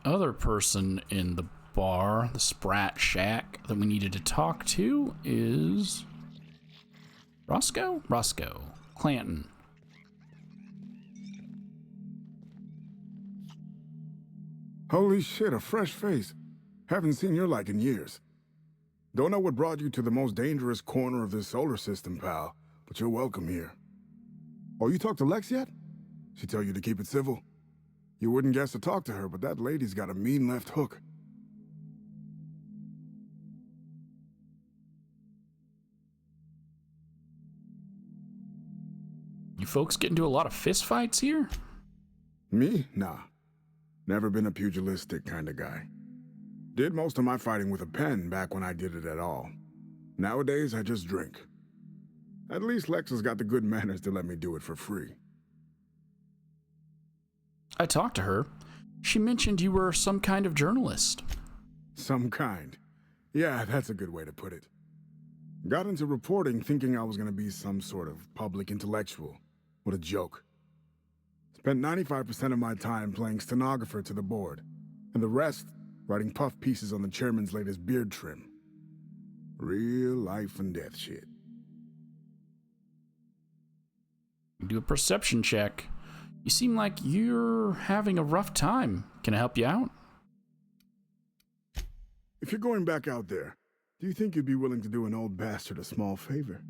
other person in the bar, the Sprat Shack, that we needed to talk to is Roscoe Clanton. Holy shit, a fresh face. Haven't seen your like in years. Don't know what brought you to the most dangerous corner of this solar system, pal, but you're welcome here. Oh, you talked to Lex yet? She tell you to keep it civil? You wouldn't guess to talk to her, but that lady's got a mean left hook. You folks get into a lot of fist fights here? Me? Nah. Never been a pugilistic kind of guy. Did most of my fighting with a pen back when I did it at all. Nowadays, I just drink. At least Lex has got the good manners to let me do it for free. I talked to her. She mentioned you were some kind of journalist. Some kind. Yeah, that's a good way to put it. Got into reporting thinking I was gonna be some sort of public intellectual. What a joke. Spent 95% of my time playing stenographer to the board, and the rest writing puff pieces on the chairman's latest beard trim. Real life and death shit. Do a perception check. You seem like you're having a rough time. Can I help you out? If you're going back out there, do you think you'd be willing to do an old bastard a small favor?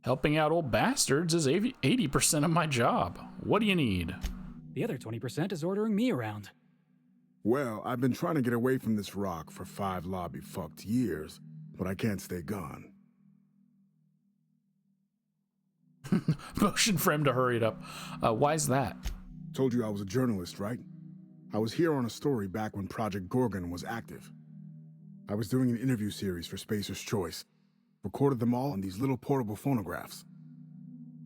Helping out old bastards is 80% of my job. What do you need? The other 20% is ordering me around. Well, I've been trying to get away from this rock for 5 lobby-fucked years, but I can't stay gone. Motion for him to hurry it up. Why's that? Told you I was a journalist, right? I was here on a story back when Project Gorgon was active. I was doing an interview series for Spacer's Choice. Recorded them all on these little portable phonographs.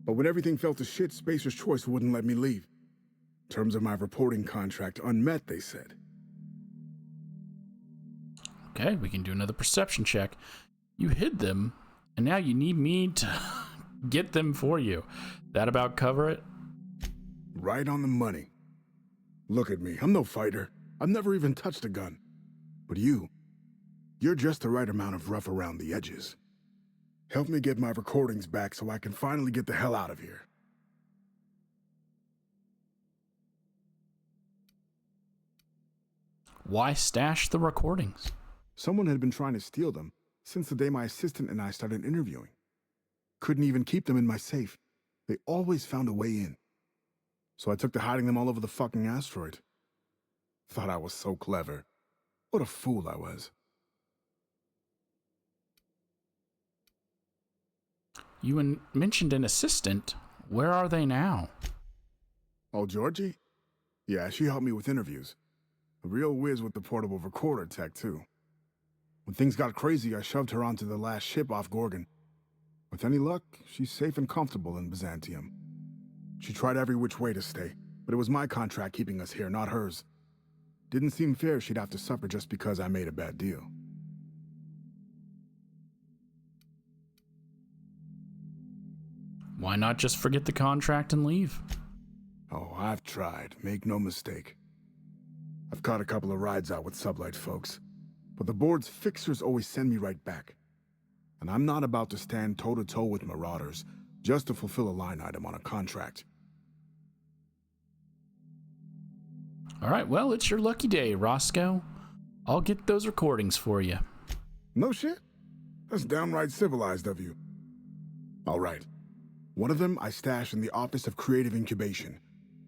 But when everything fell to shit, Spacer's Choice wouldn't let me leave. Terms of my reporting contract unmet, they said. Okay, we can do another perception check. You hid them, and now you need me to get them for you. That about cover it? Right on the money. Look at me, I'm no fighter. I've never even touched a gun. But you're just the right amount of rough around the edges. Help me get my recordings back so I can finally get the hell out of here. Why stash the recordings? Someone had been trying to steal them since the day my assistant and I started interviewing. Couldn't even keep them in my safe. They always found a way in. So I took to hiding them all over the fucking asteroid. Thought I was so clever. What a fool I was. You mentioned an assistant. Where are they now? Oh, Georgie? Yeah, she helped me with interviews. A real whiz with the portable recorder tech, too. When things got crazy, I shoved her onto the last ship off Gorgon. With any luck, she's safe and comfortable in Byzantium. She tried every which way to stay, but it was my contract keeping us here, not hers. Didn't seem fair she'd have to suffer just because I made a bad deal. Why not just forget the contract and leave? Oh, I've tried, make no mistake. I've caught a couple of rides out with sublight folks, but the board's fixers always send me right back. And I'm not about to stand toe-to-toe with marauders just to fulfill a line item on a contract. All right, well, it's your lucky day, Roscoe. I'll get those recordings for you. No shit? That's downright civilized of you. All right. One of them I stashed in the Office of Creative Incubation,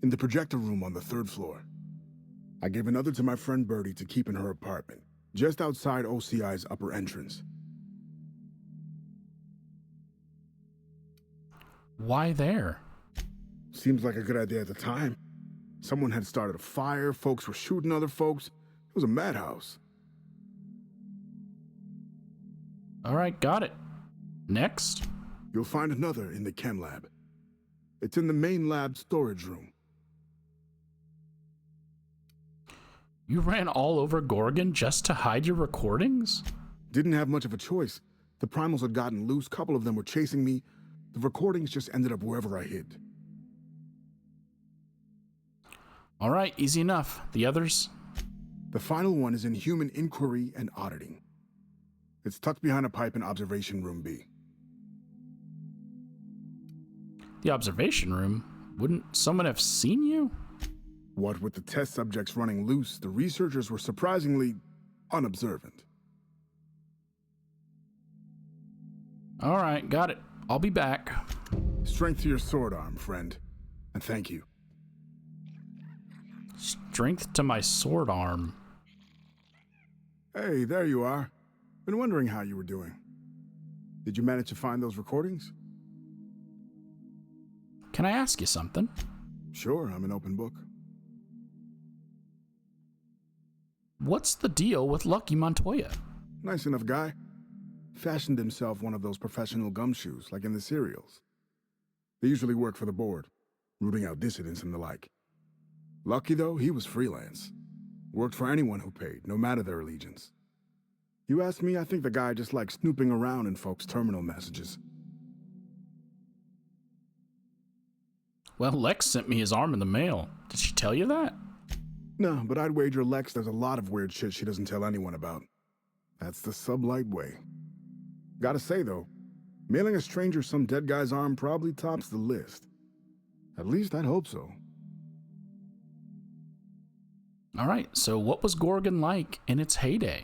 in the projector room on the 3rd floor. I gave another to my friend Birdie to keep in her apartment, just outside OCI's upper entrance. Why there? Seems like a good idea at the time. Someone had started a fire, folks were shooting other folks. It was a madhouse. All right, got it. Next? You'll find another in the chem lab. It's in the main lab storage room. You ran all over Gorgon just to hide your recordings? Didn't have much of a choice. The primals had gotten loose, couple of them were chasing me. The recordings just ended up wherever I hid. All right, easy enough. The others? The final one is in human inquiry and auditing. It's tucked behind a pipe in observation room B. The observation room? Wouldn't someone have seen you? What with the test subjects running loose, the researchers were surprisingly unobservant. All right, got it. I'll be back. Strength to your sword arm, friend. And thank you. Strength to my sword arm. Hey, there you are. Been wondering how you were doing. Did you manage to find those recordings? Can I ask you something? Sure, I'm an open book. What's the deal with Lucky Montoya? Nice enough guy. Fashioned himself one of those professional gumshoes, like in the serials. They usually work for the board, rooting out dissidents and the like. Lucky, though, he was freelance. Worked for anyone who paid, no matter their allegiance. You ask me, I think the guy just likes snooping around in folks' terminal messages. Well, Lex sent me his arm in the mail. Did she tell you that? No, but I'd wager Lex does a lot of weird shit she doesn't tell anyone about. That's the sublight way. Gotta say, though, mailing a stranger some dead guy's arm probably tops the list. At least I'd hope so. All right, so what was Gorgon like in its heyday?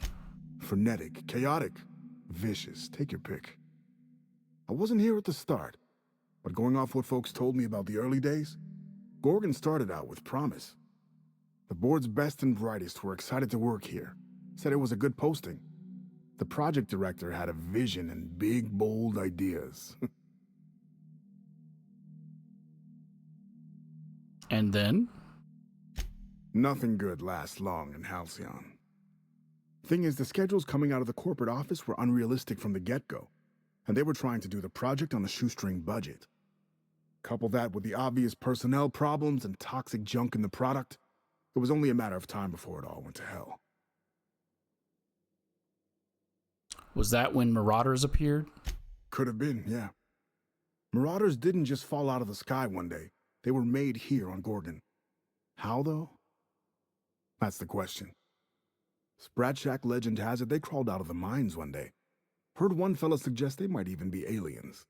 Frenetic, chaotic, vicious, take your pick. I wasn't here at the start, but going off what folks told me about the early days, Gorgon started out with promise. The board's best and brightest were excited to work here, said it was a good posting. The project director had a vision and big, bold ideas. And then? Nothing good lasts long in Halcyon. Thing is, the schedules coming out of the corporate office were unrealistic from the get-go, and they were trying to do the project on a shoestring budget. Couple that with the obvious personnel problems and toxic junk in the product, it was only a matter of time before it all went to hell. Was that when Marauders appeared? Could have been, yeah. Marauders didn't just fall out of the sky one day. They were made here on Gorgon. How, though? That's the question. Sprat Shack legend has it they crawled out of the mines one day. Heard one fella suggest they might even be aliens.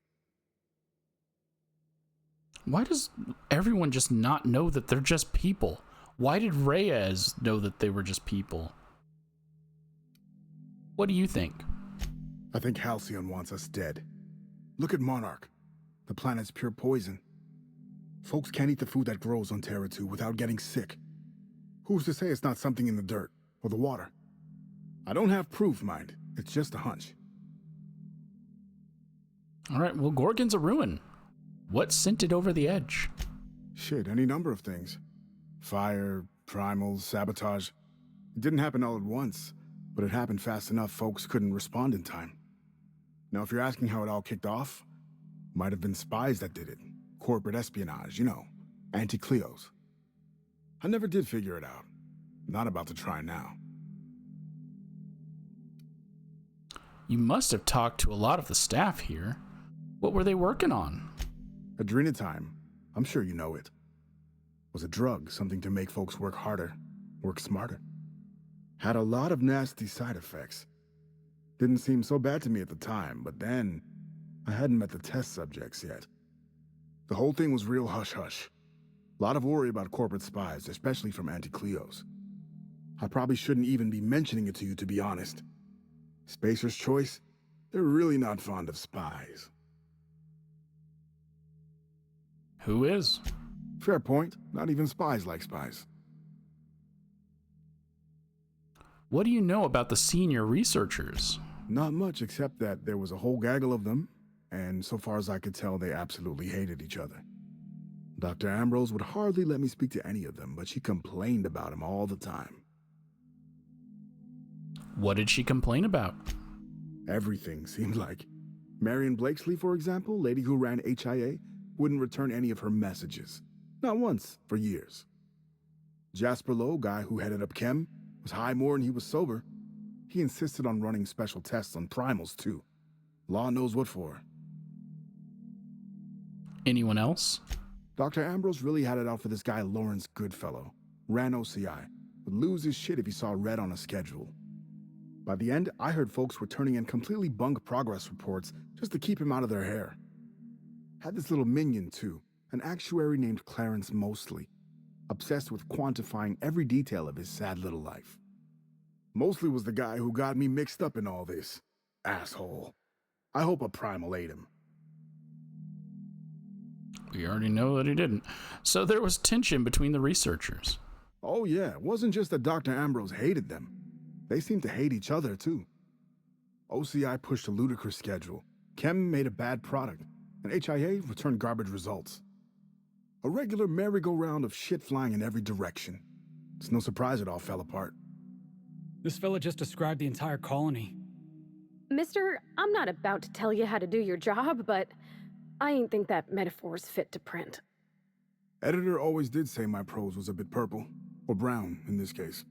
Why does everyone just not know that they're just people? Why did Reyes know that they were just people? What do you think? I think Halcyon wants us dead. Look at Monarch. The planet's pure poison. Folks can't eat the food that grows on Terra 2 without getting sick. Who's to say it's not something in the dirt or the water? I don't have proof, mind. It's just a hunch. All right, well, Gorgon's a ruin. What sent it over the edge? Shit, any number of things. Fire, primals, sabotage. It didn't happen all at once, but it happened fast enough folks couldn't respond in time. Now, if you're asking how it all kicked off, might have been spies that did it. Corporate espionage, you know, anti-Cleos. I never did figure it out. Not about to try now. You must have talked to a lot of the staff here. What were they working on? Adrenatime. I'm sure you know it. Was a drug, something to make folks work harder, work smarter. Had a lot of nasty side effects. Didn't seem so bad to me at the time, but then I hadn't met the test subjects yet. The whole thing was real hush-hush. A lot of worry about corporate spies, especially from anti-Cleos. I probably shouldn't even be mentioning it to you, to be honest. Spacer's Choice, they're really not fond of spies. Who is? Fair point. Not even spies like spies. What do you know about the senior researchers? Not much, except that there was a whole gaggle of them, and so far as I could tell, they absolutely hated each other. Dr. Ambrose would hardly let me speak to any of them, but she complained about him all the time. What did she complain about? Everything, seemed like. Marion Blakesley, for example, lady who ran HIA, wouldn't return any of her messages. Not once, for years. Jasper Lowe, guy who headed up Chem, was high more than he was sober. He insisted on running special tests on primals, too. Law knows what for. Anyone else? Dr. Ambrose really had it out for this guy Lawrence Goodfellow. ran OCI, would lose his shit if he saw red on a schedule. By the end, I heard folks were turning in completely bunk progress reports just to keep him out of their hair. Had this little minion, too, an actuary named Clarence Mosley, obsessed with quantifying every detail of his sad little life. Mosley was the guy who got me mixed up in all this. Asshole. I hope a primal ate him. We already know that he didn't. So there was tension between the researchers. Oh yeah, it wasn't just that Dr. Ambrose hated them. They seemed to hate each other, too. OCI pushed a ludicrous schedule. Chem made a bad product, and HIA returned garbage results. A regular merry-go-round of shit flying in every direction. It's no surprise it all fell apart. This fella just described the entire colony. Mister, I'm not about to tell you how to do your job, but I ain't think that metaphor's fit to print. Editor always did say my prose was a bit purple, or brown in this case.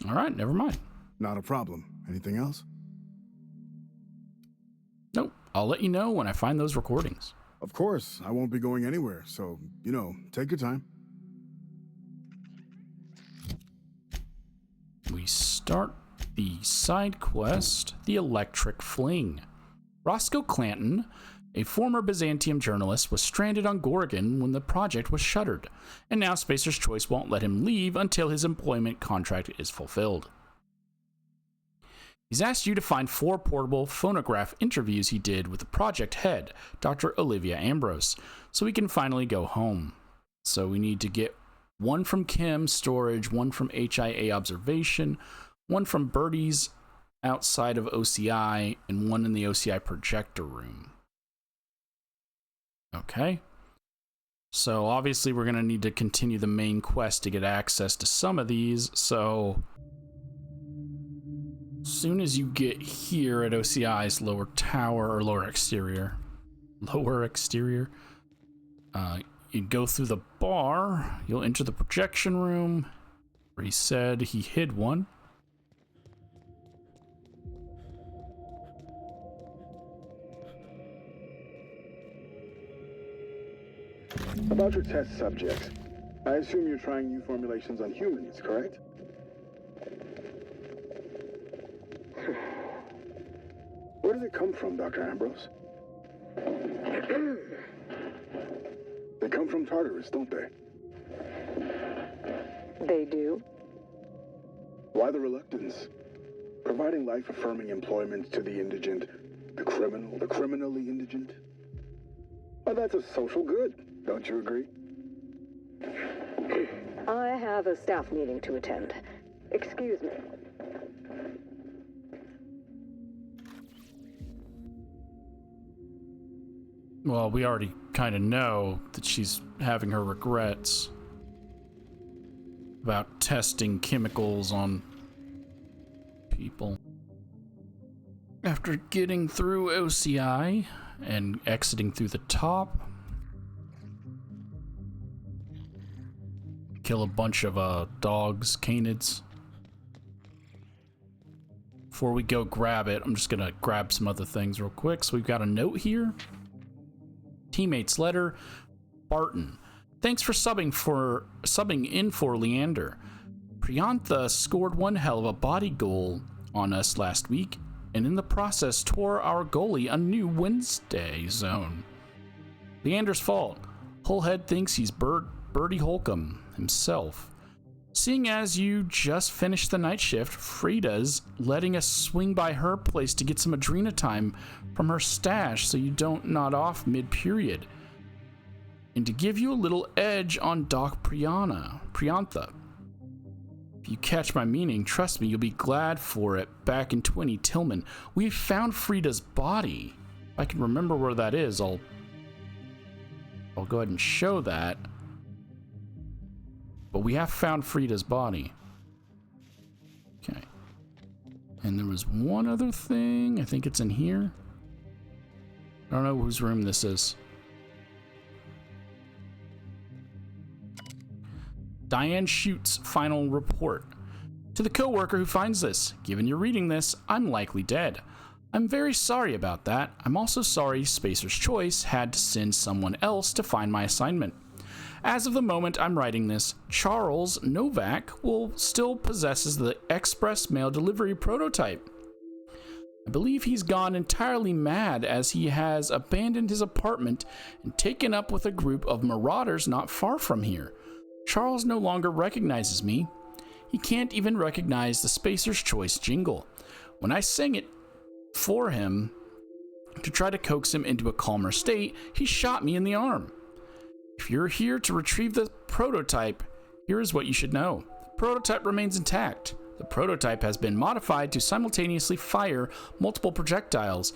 All right, never mind. Not a problem. Anything else? Nope, I'll let you know when I find those recordings. Of course, I won't be going anywhere, so, take your time. We start the side quest, The Electric Fling. Roscoe Clanton, a former Byzantium journalist, was stranded on Gorgon when the project was shuttered, and now Spacer's Choice won't let him leave until his employment contract is fulfilled. He's asked you to find 4 portable phonograph interviews he did with the project head, Dr. Olivia Ambrose, so he can finally go home. So we need to get 1 from Chem storage, 1 from HIA observation, 1 from Birdie's outside of OCI, and 1 in the OCI projector room. Okay. So obviously we're going to need to continue the main quest to get access to some of these, so as soon as you get here at OCI's lower tower, or lower exterior, you go through the bar, you'll enter the projection room, where he said he hid one. About your test subjects, I assume you're trying new formulations on humans, correct? Where does it come from, Dr. Ambrose? They come from Tartarus, don't they? They do? Why the reluctance? Providing life-affirming employment to the indigent, the criminal, the criminally indigent? Well, that's a social good, don't you agree? I have a staff meeting to attend. Excuse me. Well, we already kind of know that she's having her regrets about testing chemicals on people. After getting through OCI and exiting through the top, kill a bunch of dogs, canids. Before we go grab it, I'm just gonna grab some other things real quick. So we've got a note here. Teammates letter. Barton, thanks for subbing in for Leander. Priantha scored one hell of a body goal on us last week, and in the process tore our goalie a new Wednesday zone. Leander's fault. Hullhead thinks he's Birdie Holcomb himself. Seeing as you just finished the night shift, Frida's letting us swing by her place to get some Adrena time from her stash so you don't nod off mid-period. And to give you a little edge on Doc Priantha. If you catch my meaning, trust me, you'll be glad for it. Back in 20 Tillman, we found Frida's body. If I can remember where that is, I'll go ahead and show that. But we have found Frida's body. Okay. And there was one other thing. I think it's in here. I don't know whose room this is. Diane Schute's final report. To the coworker who finds this, given you're reading this, I'm likely dead. I'm very sorry about that. I'm also sorry Spacer's Choice had to send someone else to find my assignment. As of the moment I'm writing this, Charles Novak still possesses the express mail delivery prototype. I believe he's gone entirely mad as he has abandoned his apartment and taken up with a group of marauders not far from here. Charles no longer recognizes me. He can't even recognize the Spacer's Choice jingle. When I sing it for him to try to coax him into a calmer state, he shot me in the arm. If you're here to retrieve the prototype, here is what you should know. The prototype remains intact. The prototype has been modified to simultaneously fire multiple projectiles,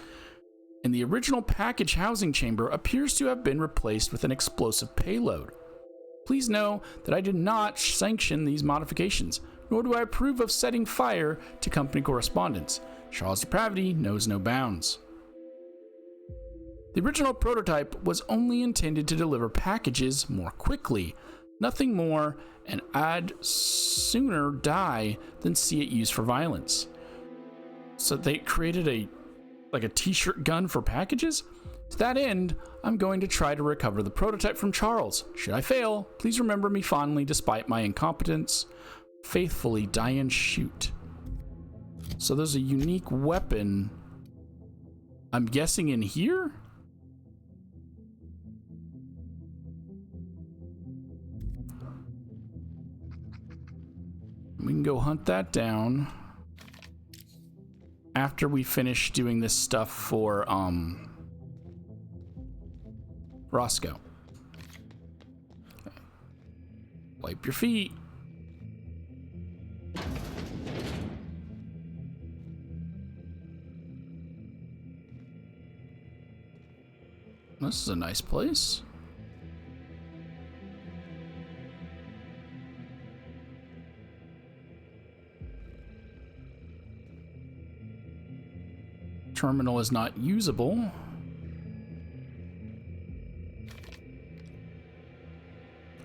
and the original package housing chamber appears to have been replaced with an explosive payload. Please know that I did not sanction these modifications, nor do I approve of setting fire to company correspondence. Charles' depravity knows no bounds. The original prototype was only intended to deliver packages more quickly, nothing more, and I'd sooner die than see it used for violence. So they created a t-shirt gun for packages? To that end, I'm going to try to recover the prototype from Charles. Should I fail, please remember me fondly despite my incompetence. Faithfully, Diane Shoot. So there's a unique weapon, I'm guessing in here? We can go hunt that down after we finish doing this stuff for, Roscoe. Okay. Wipe your feet. This is a nice place. Terminal is not usable.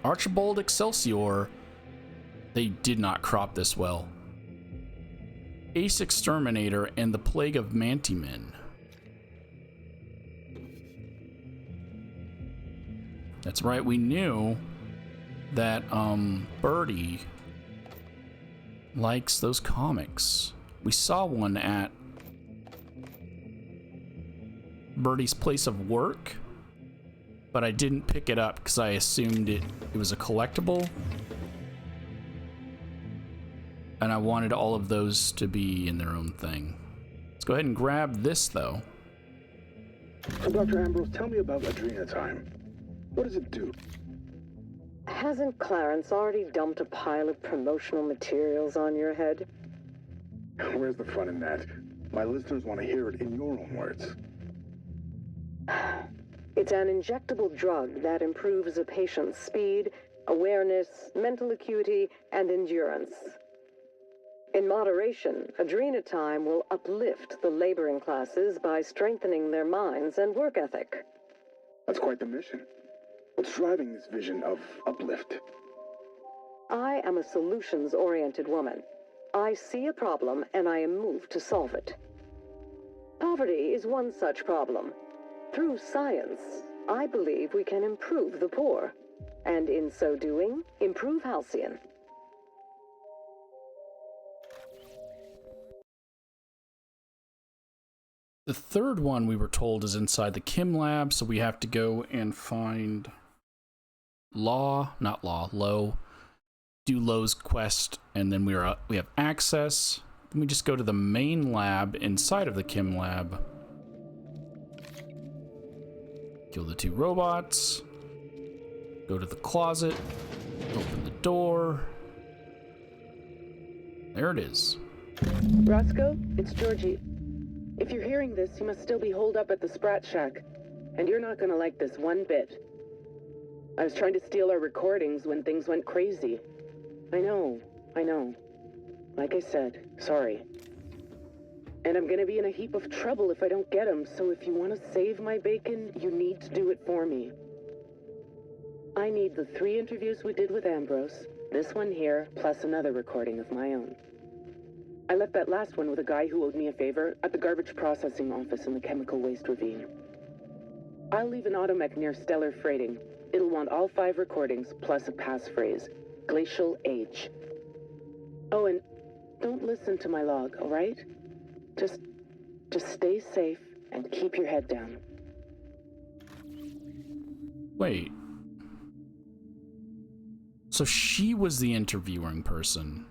Archibald Excelsior. They did not crop this well. Ace Exterminator and the Plague of Mantimen. That's right, we knew that Birdie likes those comics. We saw one at Birdie's place of work, but I didn't pick it up because I assumed it was a collectible. And I wanted all of those to be in their own thing. Let's go ahead and grab this, though. So, Dr. Ambrose, tell me about Adrenatime. What does it do? Hasn't Clarence already dumped a pile of promotional materials on your head? Where's the fun in that? My listeners want to hear it in your own words. It's an injectable drug that improves a patient's speed, awareness, mental acuity, and endurance. In moderation, Adrenatime will uplift the laboring classes by strengthening their minds and work ethic. That's quite the mission. What's driving this vision of uplift? I am a solutions-oriented woman. I see a problem and I am moved to solve it. Poverty is one such problem. Through science, I believe we can improve the poor, and in so doing, improve Halcyon. The third one we were told is inside the Kim lab, so we have to go and find Low. Do Low's quest, and then we have access. Then we just go to the main lab inside of the Kim lab. Kill the two robots. Go to the closet. Open the door. There it is. Roscoe, it's Georgie. If you're hearing this, you must still be holed up at the Sprat Shack. And you're not gonna like this one bit. I was trying to steal our recordings when things went crazy. I know. Like I said, sorry. And I'm gonna be in a heap of trouble if I don't get them, so if you want to save my bacon, you need to do it for me. I need the 3 interviews we did with Ambrose, this one here, plus another recording of my own. I left that last one with a guy who owed me a favor at the garbage processing office in the chemical waste ravine. I'll leave an automech near Stellar Freighting. It'll want all 5 recordings, plus a passphrase. Glacial Age. Oh, and don't listen to my log, all right? Just stay safe and keep your head down. Wait. So she was the interviewing person.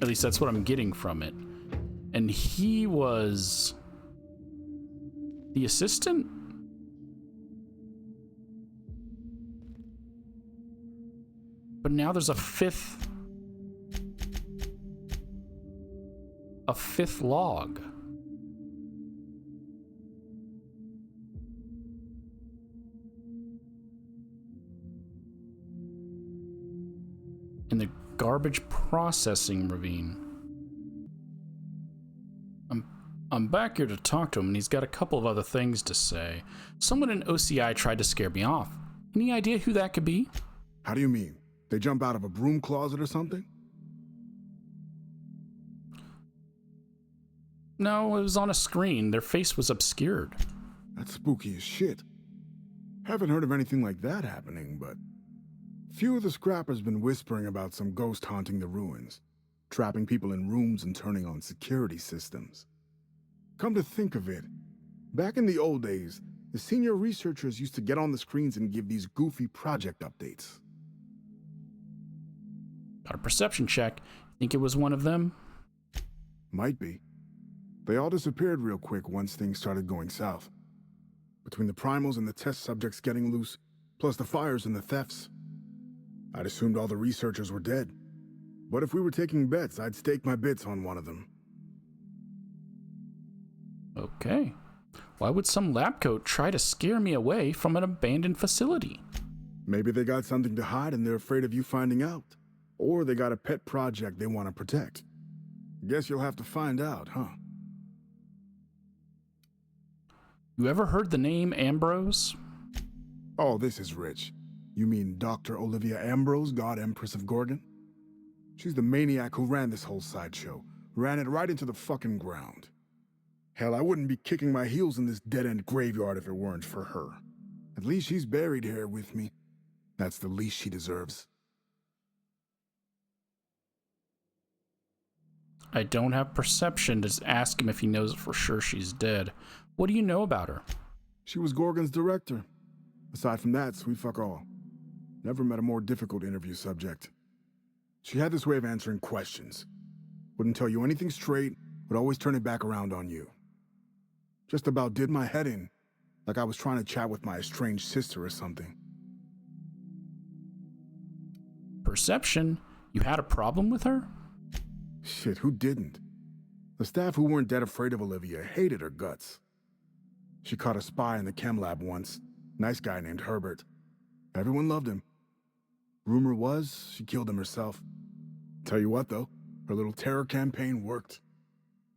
At least that's what I'm getting from it. And he was the assistant? But now there's a fifth log. In the garbage processing ravine. I'm back here to talk to him, and he's got a couple of other things to say. Someone in OCI tried to scare me off. Any idea who that could be? How do you mean? They jump out of a broom closet or something? No, it was on a screen. Their face was obscured. That's spooky as shit. Haven't heard of anything like that happening, but few of the scrappers been whispering about some ghost haunting the ruins, trapping people in rooms and turning on security systems. Come to think of it, back in the old days, the senior researchers used to get on the screens and give these goofy project updates. Got a perception check. Think it was one of them? Might be. They all disappeared real quick once things started going south. Between the primals and the test subjects getting loose, plus the fires and the thefts, I'd assumed all the researchers were dead. But if we were taking bets, I'd stake my bits on one of them. Okay. Why would some lab coat try to scare me away from an abandoned facility? Maybe they got something to hide and they're afraid of you finding out. Or they got a pet project they want to protect. Guess you'll have to find out, huh? You ever heard the name Ambrose? Oh, this is rich. You mean Dr. Olivia Ambrose, God Empress of Gorgon? She's the maniac who ran this whole sideshow. Ran it right into the fucking ground. Hell, I wouldn't be kicking my heels in this dead-end graveyard if it weren't for her. At least she's buried here with me. That's the least she deserves. I don't have perception to ask him if he knows for sure she's dead. What do you know about her? She was Gorgon's director. Aside from that, sweet fuck all. Never met a more difficult interview subject. She had this way of answering questions. Wouldn't tell you anything straight, would always turn it back around on you. Just about did my head in, like I was trying to chat with my estranged sister or something. Perception? You had a problem with her? Shit, who didn't? The staff who weren't dead afraid of Olivia hated her guts. She caught a spy in the chem lab once. Nice guy named Herbert. Everyone loved him. Rumor was she killed him herself. Tell you what, though, her little terror campaign worked.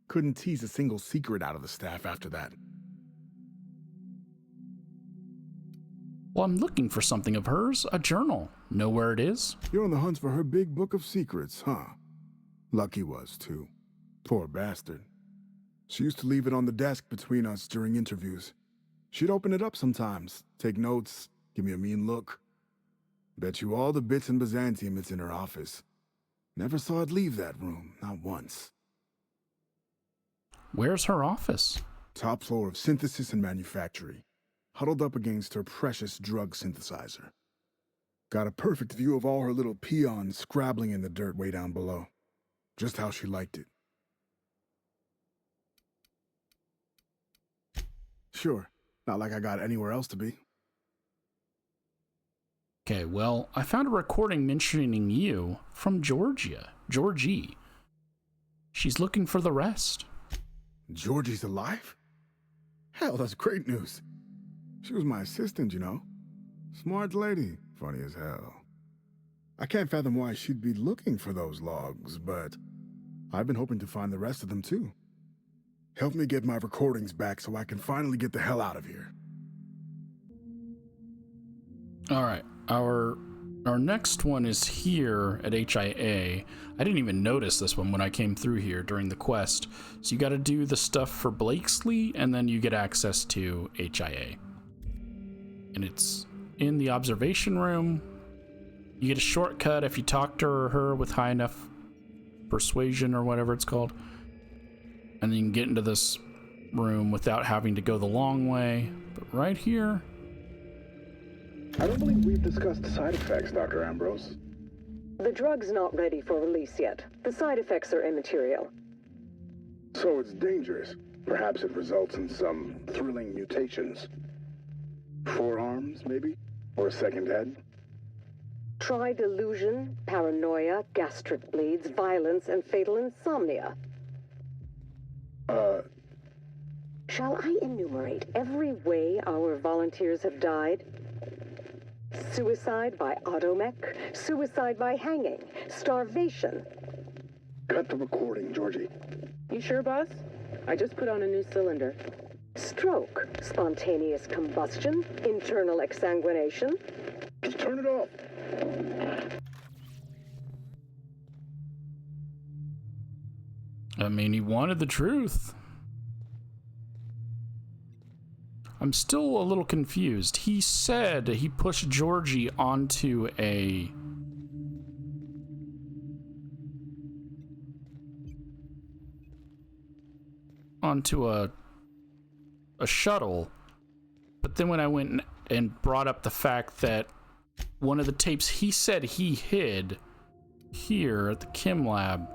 Couldn't tease a single secret out of the staff after that. Well, I'm looking for something of hers, a journal. Know where it is? You're on the hunt for her big book of secrets, huh? Lucky was, too. Poor bastard. She used to leave it on the desk between us during interviews. She'd open it up sometimes, take notes, give me a mean look. Bet you all the bits in Byzantium it's in her office. Never saw it leave that room, not once. Where's her office? Top floor of synthesis and manufacturing, huddled up against her precious drug synthesizer. Got a perfect view of all her little peons scrabbling in the dirt way down below. Just how she liked it. Sure, not like I got anywhere else to be. Okay, well, I found a recording mentioning you from Georgie. She's looking for the rest. Georgie's alive? Hell, that's great news. She was my assistant, you know. Smart lady, funny as hell. I can't fathom why she'd be looking for those logs, but I've been hoping to find the rest of them too. Help me get my recordings back so I can finally get the hell out of here. All right, our next one is here at HIA. I didn't even notice this one when I came through here during the quest. So you got to do the stuff for Blakesley, and then you get access to HIA. and it's in the observation room. You get a shortcut if you talk to her with high enough persuasion or whatever it's called. And then you can get into this room without having to go the long way. But right here... I don't believe we've discussed side effects, Dr. Ambrose. The drug's not ready for release yet. The side effects are immaterial. So it's dangerous. Perhaps it results in some thrilling mutations. Forearms, maybe? Or a second head? Try delusion, paranoia, gastric bleeds, violence, and fatal insomnia. Shall I enumerate every way our volunteers have died? Suicide by automech, suicide by hanging, starvation. Cut the recording, Georgie. You sure, boss? I just put on a new cylinder. Stroke, spontaneous combustion, internal exsanguination. Just turn it off. I mean, he wanted the truth. I'm still a little confused. He said he pushed Georgie onto a... shuttle. But then when I went and brought up the fact that one of the tapes he said he hid here at the chem lab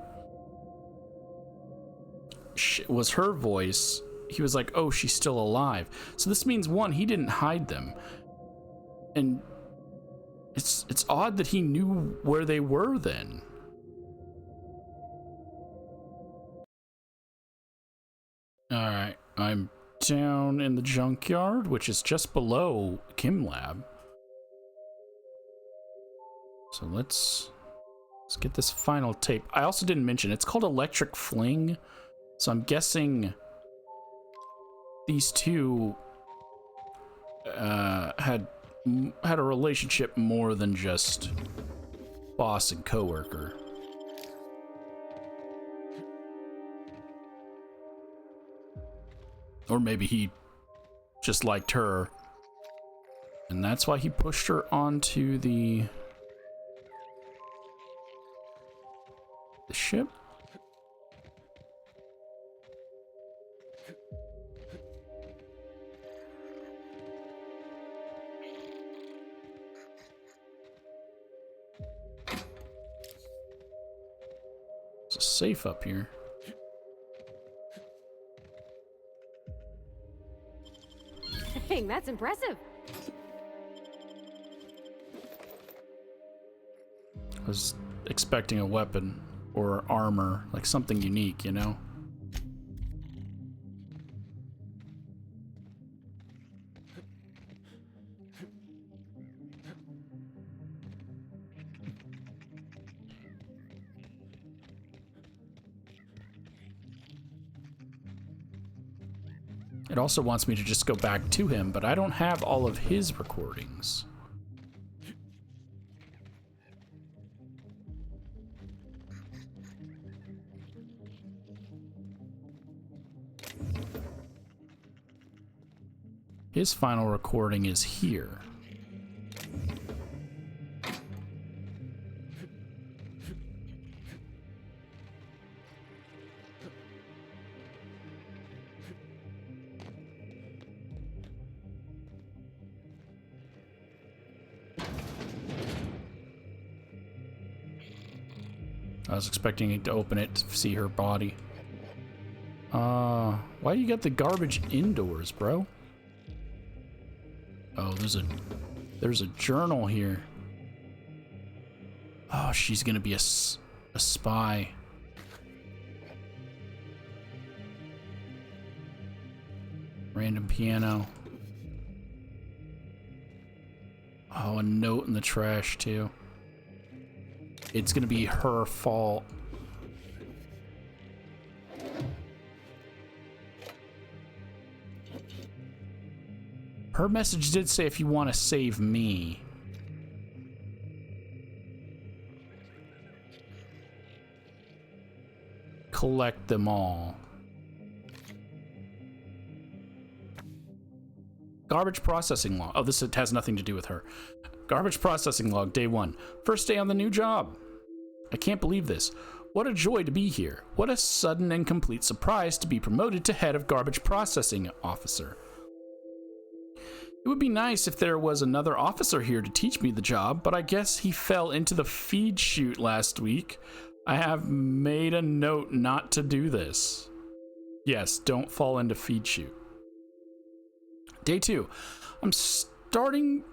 was her voice, he was like, oh, she's still alive. So this means, one, he didn't hide them. And it's odd that he knew where they were then. Alright, I'm down in the junkyard, which is just below chem lab. So let's get this final tape. I also didn't mention, it's called Electric Fling. So I'm guessing these two had a relationship more than just boss and coworker. Or maybe he just liked her, and that's why he pushed her onto the ship. There's a safe up here. Dang, that's impressive. I was expecting a weapon or armor, like something unique, you know? It also wants me to just go back to him, but I don't have all of his recordings. His final recording is here. I was expecting to open it to see her body. Why do you got the garbage indoors, bro? Oh, there's a journal here. Oh, she's gonna be a spy. Random piano. Oh, a note in the trash too. It's gonna be her fault. Her message did say, if you want to save me. Collect them all. Garbage processing log. Oh, this has nothing to do with her. Garbage processing log, day 1. First day on the new job. I can't believe this. What a joy to be here. What a sudden and complete surprise to be promoted to head of garbage processing officer. It would be nice if there was another officer here to teach me the job, but I guess he fell into the feed chute last week. I have made a note not to do this. Yes, don't fall into feed chute. Day 2. I'm starting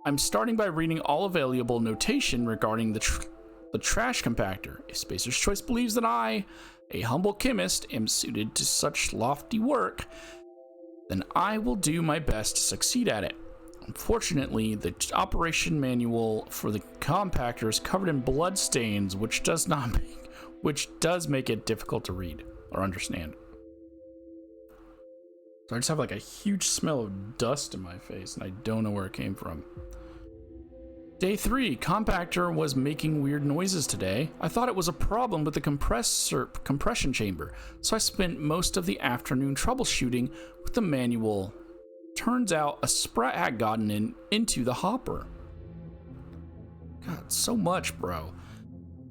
by reading all available notation regarding the trash compactor. If Spacer's Choice believes that I, a humble chemist, am suited to such lofty work, then I will do my best to succeed at it. Unfortunately, the operation manual for the compactor is covered in blood stains, which does make it difficult to read or understand. So I just have like a huge smell of dust in my face, and I don't know where it came from. Day 3, compactor was making weird noises today. I thought it was a problem with the compression chamber, so I spent most of the afternoon troubleshooting with the manual. Turns out a sprat had gotten into the hopper. God, so much, bro.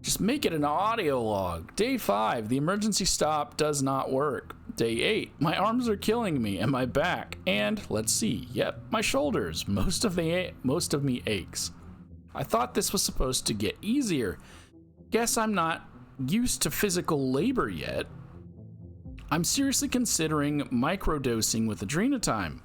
Just make it an audio log. Day 5, the emergency stop does not work. Day 8, my arms are killing me and my back, and let's see, yep, my shoulders. Most of me aches. I thought this was supposed to get easier. Guess I'm not used to physical labor yet. I'm seriously considering microdosing with Adrenatime.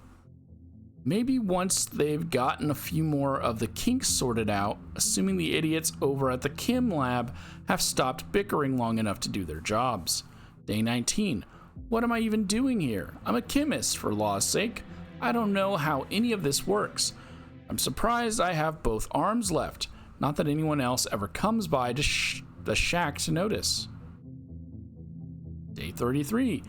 Maybe once they've gotten a few more of the kinks sorted out, assuming the idiots over at the chem lab have stopped bickering long enough to do their jobs. Day 19. What am I even doing here? I'm a chemist, for law's sake. I don't know how any of this works. I'm surprised I have both arms left. Not that anyone else ever comes by to the shack to notice. Day 33.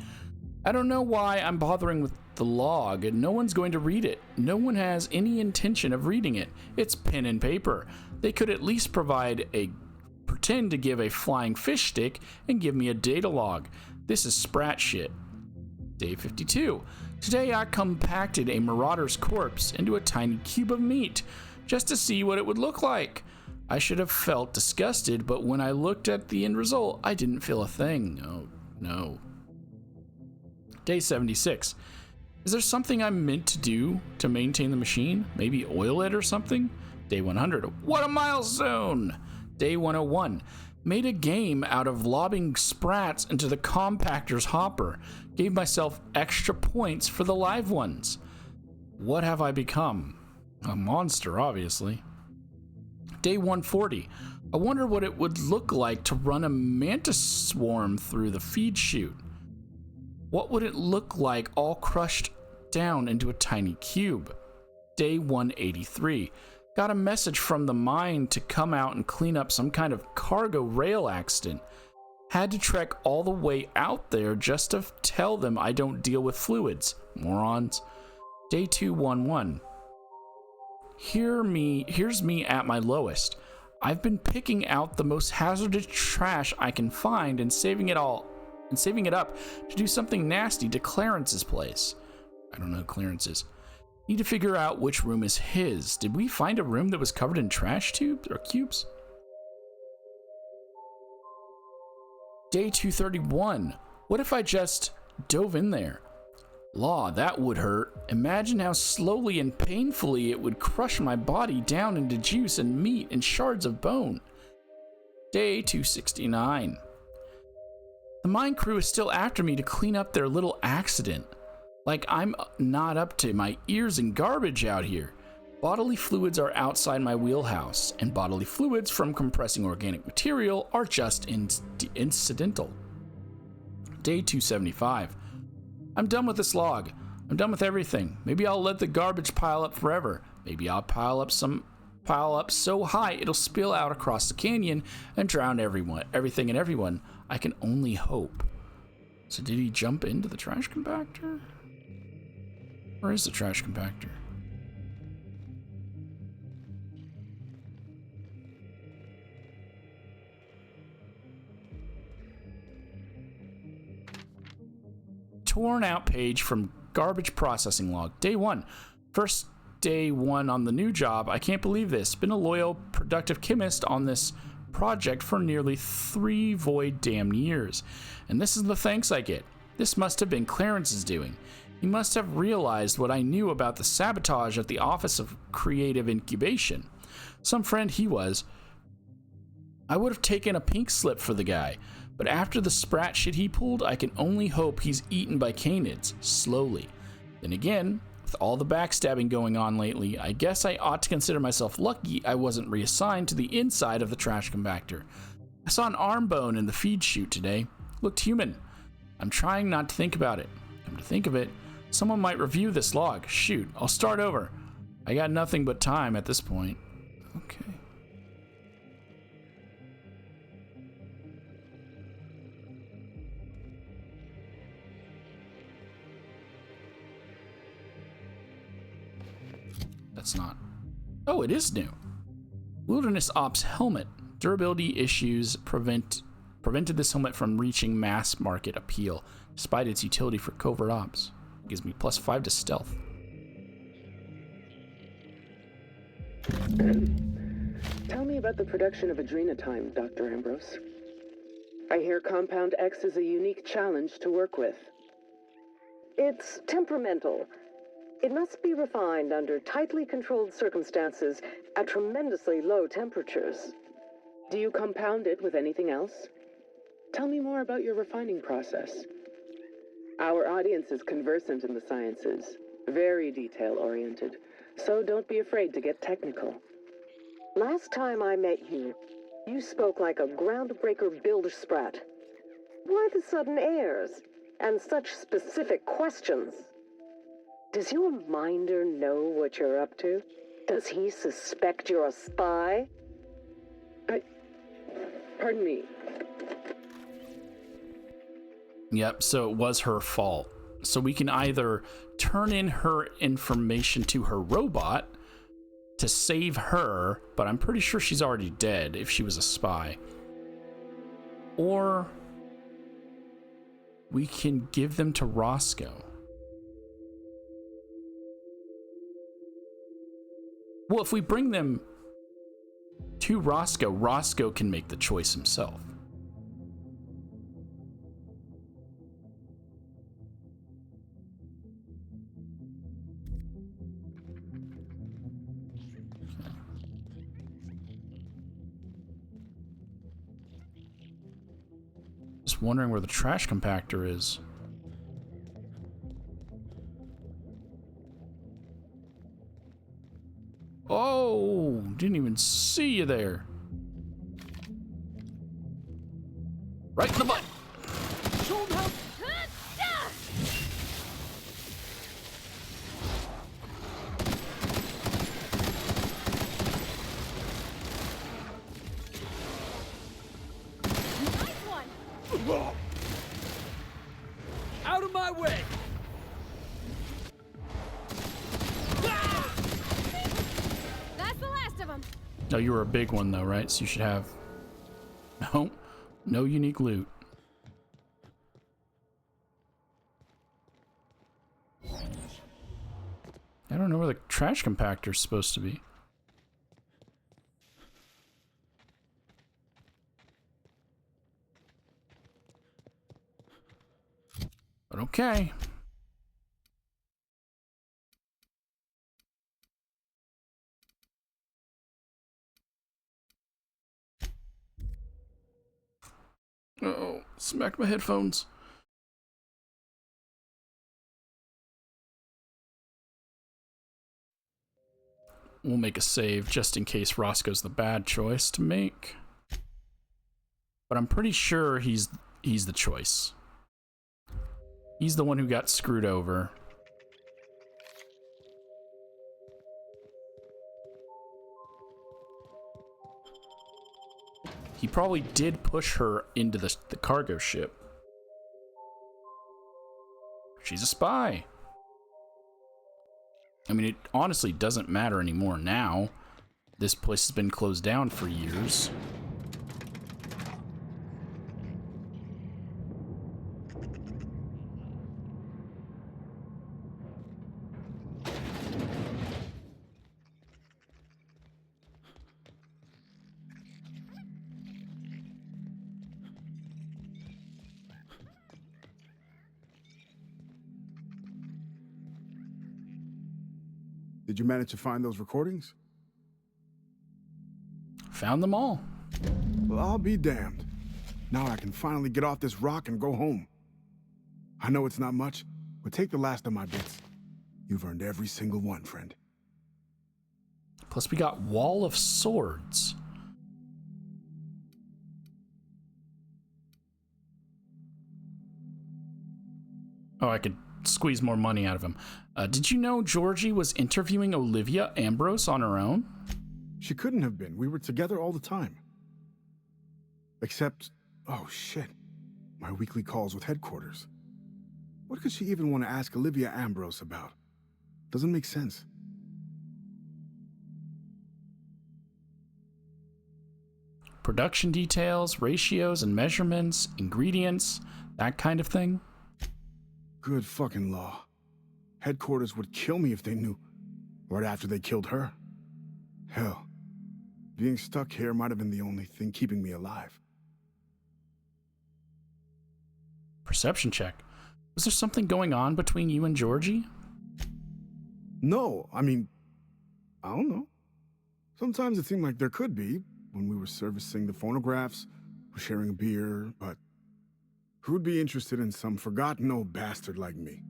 I don't know why I'm bothering with the log, and no one's going to read it. No one has any intention of reading it. It's pen and paper. They could at least pretend to give a flying fish stick and give me a data log. This is sprat shit. Day 52. Today I compacted a marauder's corpse into a tiny cube of meat, just to see what it would look like. I should have felt disgusted, but when I looked at the end result, I didn't feel a thing. Oh, no. Day 76. Is there something I'm meant to do to maintain the machine? Maybe oil it or something? Day 100. What a milestone! Day 101. Made a game out of lobbing sprats into the compactor's hopper. Gave myself extra points for the live ones. What have I become? A monster, obviously. Day 140. I wonder what it would look like to run a mantis swarm through the feed chute. What would it look like all crushed down into a tiny cube? Day 183. Got a message from the mine to come out and clean up some kind of cargo rail accident. Had to trek all the way out there just to tell them I don't deal with fluids. Morons. Day 211. Here's me at my lowest. I've been picking out the most hazardous trash I can find and saving it up to do something nasty to Clarence's place. I don't know who Clarence is. Need to figure out which room is his. Did we find a room that was covered in trash tubes or cubes? Day 231. What if I just dove in there? Law, that would hurt. Imagine how slowly and painfully it would crush my body down into juice and meat and shards of bone. Day 269. The mine crew is still after me to clean up their little accident. Like I'm not up to my ears in garbage out here. Bodily fluids are outside my wheelhouse, and bodily fluids from compressing organic material are just incidental. Day 275. I'm done with this log. I'm done with everything. Maybe I'll let the garbage pile up forever. Maybe I'll pile up so high it'll spill out across the canyon and drown everything and everyone. I can only hope. So did he jump into the trash compactor? Where is the trash compactor? Torn out page from garbage processing log. Day 1. First day one on the new job. I can't believe this. Been a loyal, productive chemist on this project for nearly 3 void damn years. And this is the thanks I get. This must have been Clarence's doing. He must have realized what I knew about the sabotage at the Office of Creative Incubation. Some friend he was. I would have taken a pink slip for the guy, but after the sprat shit he pulled, I can only hope he's eaten by canids, slowly. Then again, with all the backstabbing going on lately, I guess I ought to consider myself lucky I wasn't reassigned to the inside of the trash compactor. I saw an arm bone in the feed chute today. Looked human. I'm trying not to think about it. Come to think of it, someone might review this log. Shoot, I'll start over. I got nothing but time at this point. Okay. That's not. Oh, it is new. Wilderness Ops helmet. Durability issues prevented this helmet from reaching mass market appeal, despite its utility for covert ops. It gives me +5 to stealth. Tell me about the production of adrenotime, Dr. Ambrose. I hear Compound X is a unique challenge to work with. It's temperamental. It must be refined under tightly controlled circumstances at tremendously low temperatures. Do you compound it with anything else? Tell me more about your refining process. Our audience is conversant in the sciences, very detail-oriented, so don't be afraid to get technical. Last time I met you, you spoke like a groundbreaker builder sprat. Why the sudden airs and such specific questions? Does your minder know what you're up to? Does he suspect you're a spy? Pardon me. Yep, so it was her fault. So we can either turn in her information to her robot to save her, but I'm pretty sure she's already dead if she was a spy. Or we can give them to Roscoe. Well, if we bring them to Roscoe, Roscoe can make the choice himself. Just wondering where the trash compactor is. Oh, didn't even see you there. Right in the butt. Out of my way! That's the last of them. Oh, you were a big one though, right? So you should have no unique loot. I don't know where the trash compactor is supposed to be. But okay. Uh-oh, smacked my headphones. We'll make a save just in case Roscoe's the bad choice to make. But I'm pretty sure he's the choice. He's the one who got screwed over. He probably did push her into the cargo ship. She's a spy. I mean, it honestly doesn't matter anymore now. This place has been closed down for years. Did you manage to find those recordings? Found them all. Well, I'll be damned. Now I can finally get off this rock and go home. I know it's not much, but take the last of my bits. You've earned every single one, friend. Plus we got Wall of Swords. Oh, I could squeeze more money out of him. Did you know Georgie was interviewing Olivia Ambrose on her own? She couldn't have been. We were together all the time. Except, oh shit, my weekly calls with headquarters. What could she even want to ask Olivia Ambrose about? Doesn't make sense. Production details, ratios and measurements, ingredients, that kind of thing. Good fucking law. Headquarters would kill me if they knew. Right after they killed her. Hell, being stuck here might have been the only thing keeping me alive. Perception check. Was there something going on between you and Georgie? No, I mean, I don't know. Sometimes it seemed like there could be, when we were servicing the phonographs, or sharing a beer, but who'd be interested in some forgotten old bastard like me?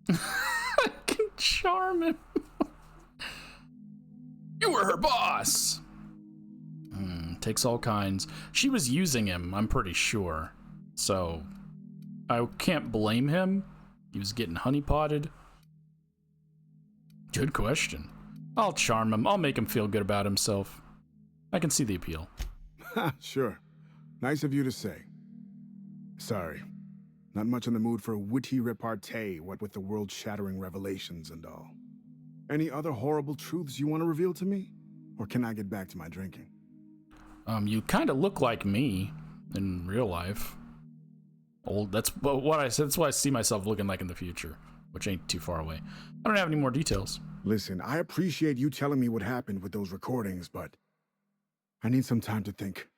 I can charm him. You were her boss. Takes all kinds. She was using him, I'm pretty sure. So, I can't blame him. He was getting honeypotted. Good question. I'll charm him. I'll make him feel good about himself. I can see the appeal. Sure. Nice of you to say. Sorry. Not much in the mood for a witty repartee, what with the world-shattering revelations and all. Any other horrible truths you want to reveal to me? Or can I get back to my drinking? You kind of look like me in real life. Old, that's what I said. That's what I see myself looking like in the future, which ain't too far away. I don't have any more details. Listen, I appreciate you telling me what happened with those recordings, but I need some time to think.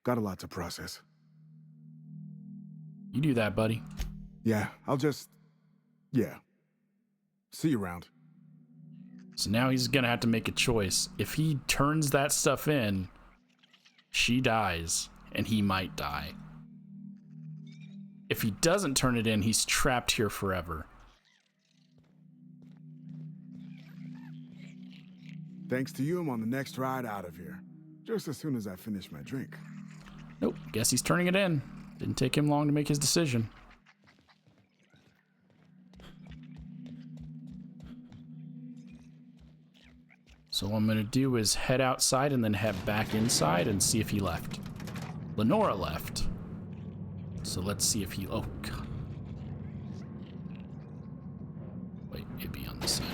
Got a lot to process. You do that, buddy. Yeah, yeah. See you around. So now he's gonna have to make a choice. If he turns that stuff in, she dies, and he might die. If he doesn't turn it in, he's trapped here forever. Thanks to you, I'm on the next ride out of here. Just as soon as I finish my drink. Nope, guess he's turning it in. Didn't take him long to make his decision. So what I'm gonna do is head outside and then head back inside and see if he left. Lenora left. So let's see if he, oh God. Wait, it'd be on this side.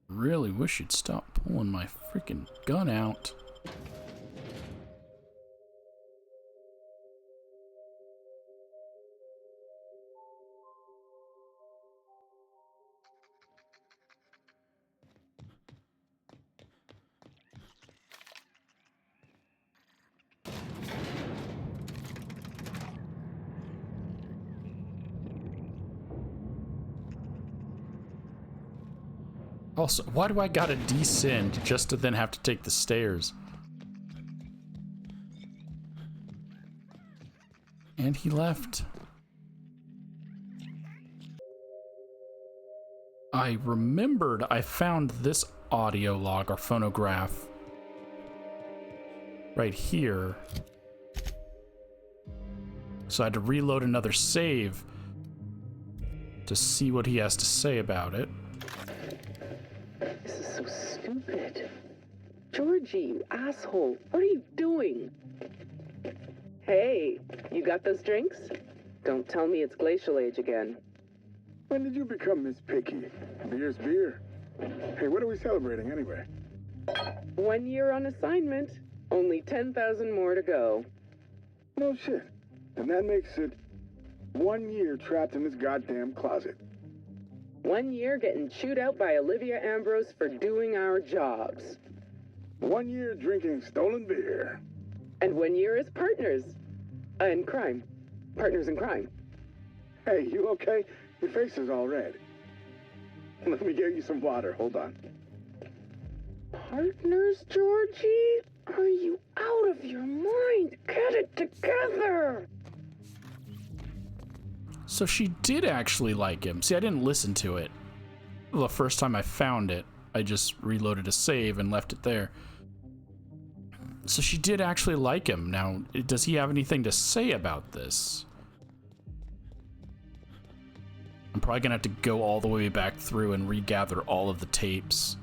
Really wish you'd stop pulling my freaking gun out. Also, why do I gotta descend just to then have to take the stairs? And he left. I remembered I found this audio log or phonograph right here. So I had to reload another save to see what he has to say about it. This is so stupid. Georgie, you asshole. What are you doing? Hey, you got those drinks? Don't tell me it's Glacial Age again. When did you become Miss Picky? Beer's beer. Hey, what are we celebrating anyway? 1 year on assignment. Only 10,000 more to go. No shit. And that makes it 1 year trapped in this goddamn closet. 1 year getting chewed out by Olivia Ambrose for doing our jobs. 1 year drinking stolen beer. And 1 year as partners. In crime. Partners in crime. Hey, you okay? Your face is all red. Let me get you some water. Hold on. Partners, Georgie? Are you out of your mind? Get it together! So she did actually like him. See, I didn't listen to it. The first time I found it, I just reloaded a save and left it there. So she did actually like him. Now, does he have anything to say about this? I'm probably gonna have to go all the way back through and regather all of the tapes.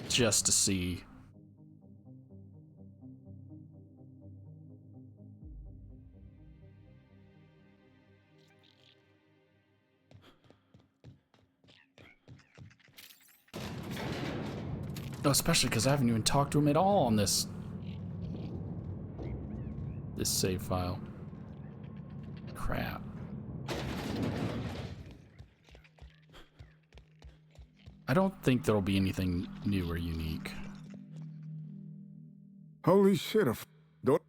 Just to see. Oh, especially because I haven't even talked to him at all on this save file. Crap. I don't think there'll be anything new or unique. Holy shit, don't...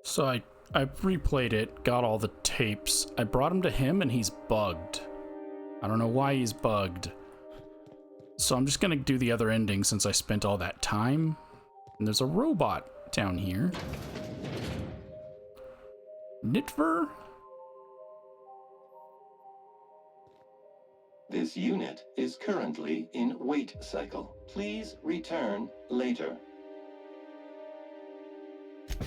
So I replayed it, got all the tapes. I brought him to him and he's bugged. I don't know why he's bugged. So I'm just gonna do the other ending since I spent all that time. And there's a robot down here. Nitver? This unit is currently in wait cycle. Please return later.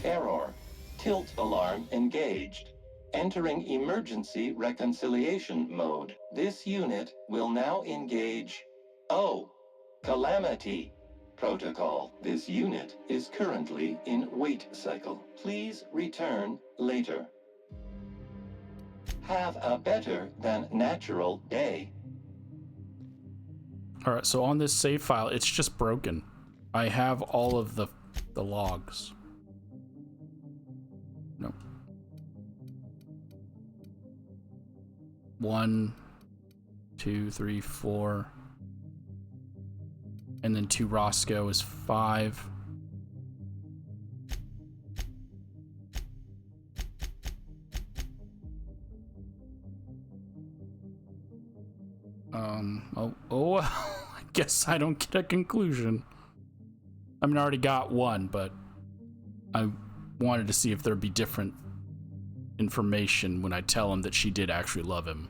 Error. Tilt alarm engaged. Entering emergency reconciliation mode. This unit will now engage Calamity protocol. This unit is currently in wait cycle. Please return later. Have a better than natural day. Alright, so on this save file, it's just broken. I have all of the logs. No. 1, 2, 3, 4. And then 2 Roscoe is 5. I guess I don't get a conclusion. I mean, I already got 1, but I wanted to see if there'd be different information when I tell him that she did actually love him.